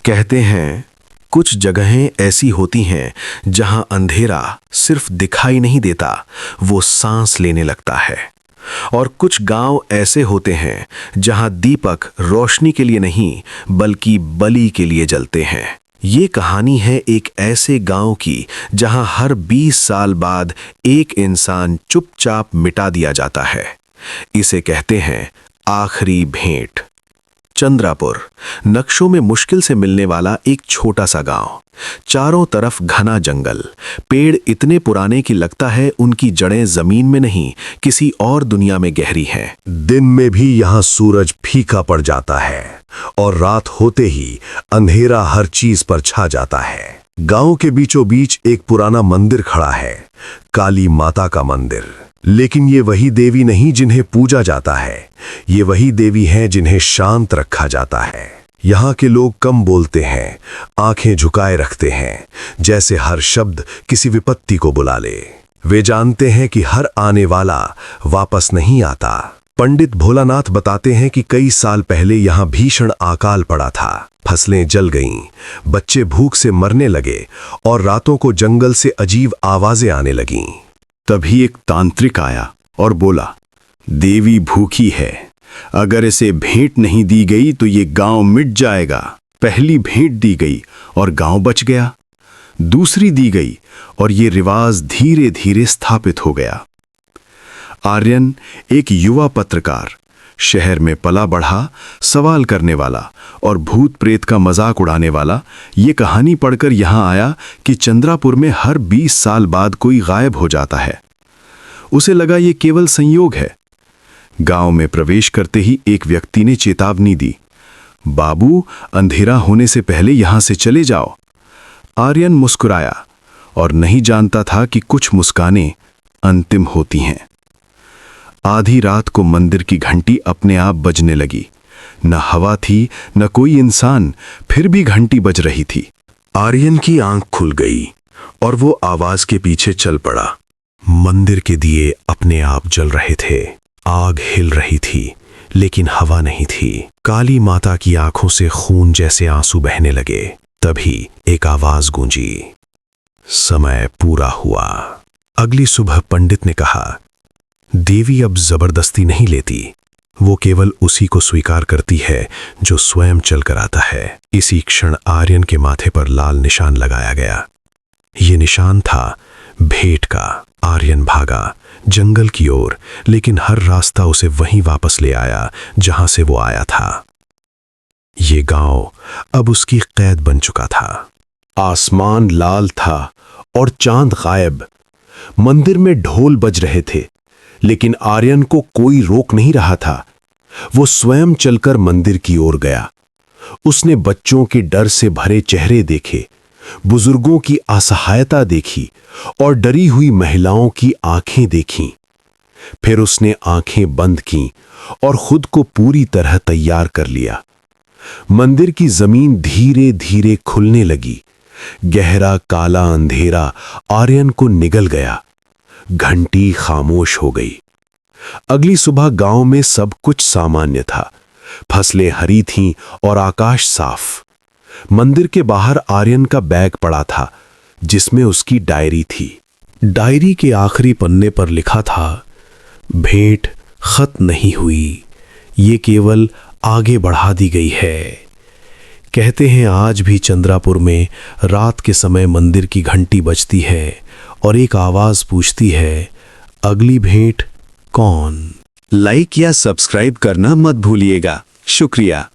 कहते हैं कुछ जगहें ऐसी होती हैं जहां अंधेरा सिर्फ दिखाई नहीं देता, वो सांस लेने लगता है। और कुछ गांव ऐसे होते हैं जहां दीपक रोशनी के लिए नहीं बल्कि बलि के लिए जलते हैं। ये कहानी है एक ऐसे गांव की जहां हर 20 साल बाद एक इंसान चुपचाप मिटा दिया जाता है। इसे कहते हैं आखिरी भेंट। चंद्रापुर नक्शों में मुश्किल से मिलने वाला एक छोटा सा गांव। चारों तरफ घना जंगल, पेड़ इतने पुराने कि लगता है उनकी जड़ें जमीन में नहीं किसी और दुनिया में गहरी हैं। दिन में भी यहाँ सूरज फीका पड़ जाता है और रात होते ही अंधेरा हर चीज पर छा जाता है। गांव के बीचों बीच एक पुराना मंदिर खड़ा है, काली माता का मंदिर। लेकिन ये वही देवी नहीं जिन्हें पूजा जाता है, ये वही देवी हैं जिन्हें शांत रखा जाता है। यहाँ के लोग कम बोलते हैं, आंखें झुकाए रखते हैं, जैसे हर शब्द किसी विपत्ति को बुला ले। वे जानते हैं कि हर आने वाला वापस नहीं आता। पंडित भोलानाथ बताते हैं कि कई साल पहले यहाँ भीषण अकाल पड़ा था। फसलें जल गईं, बच्चे भूख से मरने लगे और रातों को जंगल से अजीब आवाजें आने लगीं। तभी एक तांत्रिक आया और बोला, देवी भूखी है, अगर इसे भेंट नहीं दी गई तो ये गांव मिट जाएगा। पहली भेंट दी गई और गांव बच गया, दूसरी दी गई और ये रिवाज धीरे धीरे स्थापित हो गया। आर्यन एक युवा पत्रकार, शहर में पला बढ़ा, सवाल करने वाला और भूत प्रेत का मजाक उड़ाने वाला, ये कहानी पढ़कर यहां आया कि चंद्रापुर में हर 20 साल बाद कोई गायब हो जाता है। उसे लगा ये केवल संयोग है। गांव में प्रवेश करते ही एक व्यक्ति ने चेतावनी दी, बाबू, अंधेरा होने से पहले यहां से चले जाओ। आर्यन मुस्कुराया और नहीं जानता था कि कुछ मुस्कानें अंतिम होती हैं। आधी रात को मंदिर की घंटी अपने आप बजने लगी। न हवा थी न कोई इंसान, फिर भी घंटी बज रही थी। आर्यन की आंख खुल गई और वो आवाज के पीछे चल पड़ा। मंदिर के दिए अपने आप जल रहे थे, आग हिल रही थी, लेकिन हवा नहीं थी। काली माता की आंखों से खून जैसे आंसू बहने लगे। तभी एक आवाज गूंजी, समय पूरा हुआ। अगली सुबह पंडित ने कहा, देवी अब जबरदस्ती नहीं लेती, वो केवल उसी को स्वीकार करती है जो स्वयं चलकर आता है। इसी क्षण आर्यन के माथे पर लाल निशान लगाया गया। ये निशान था भेंट का। आर्यन भागा जंगल की ओर, लेकिन हर रास्ता उसे वहीं वापस ले आया जहां से वो आया था। ये गांव अब उसकी कैद बन चुका था। आसमान लाल था और चांद गायब। मंदिर में ढोल बज रहे थे, लेकिन आर्यन को कोई रोक नहीं रहा था। वो स्वयं चलकर मंदिर की ओर गया। उसने बच्चों के डर से भरे चेहरे देखे, बुजुर्गों की असहायता देखी और डरी हुई महिलाओं की आंखें देखीं। फिर उसने आंखें बंद कीं और खुद को पूरी तरह तैयार कर लिया। मंदिर की जमीन धीरे धीरे खुलने लगी। गहरा काला अंधेरा आर्यन को निगल गया। घंटी खामोश हो गई। अगली सुबह गांव में सब कुछ सामान्य था। फसलें हरी थीं और आकाश साफ। मंदिर के बाहर आर्यन का बैग पड़ा था, जिसमें उसकी डायरी थी। डायरी के आखिरी पन्ने पर लिखा था, भेंट खत्म नहीं हुई, ये केवल आगे बढ़ा दी गई है। कहते हैं आज भी चंद्रापुर में रात के समय मंदिर की घंटी बजती है और एक आवाज पूछती है, अगली भेंट कौन? लाइक या सब्सक्राइब करना मत भूलिएगा। शुक्रिया।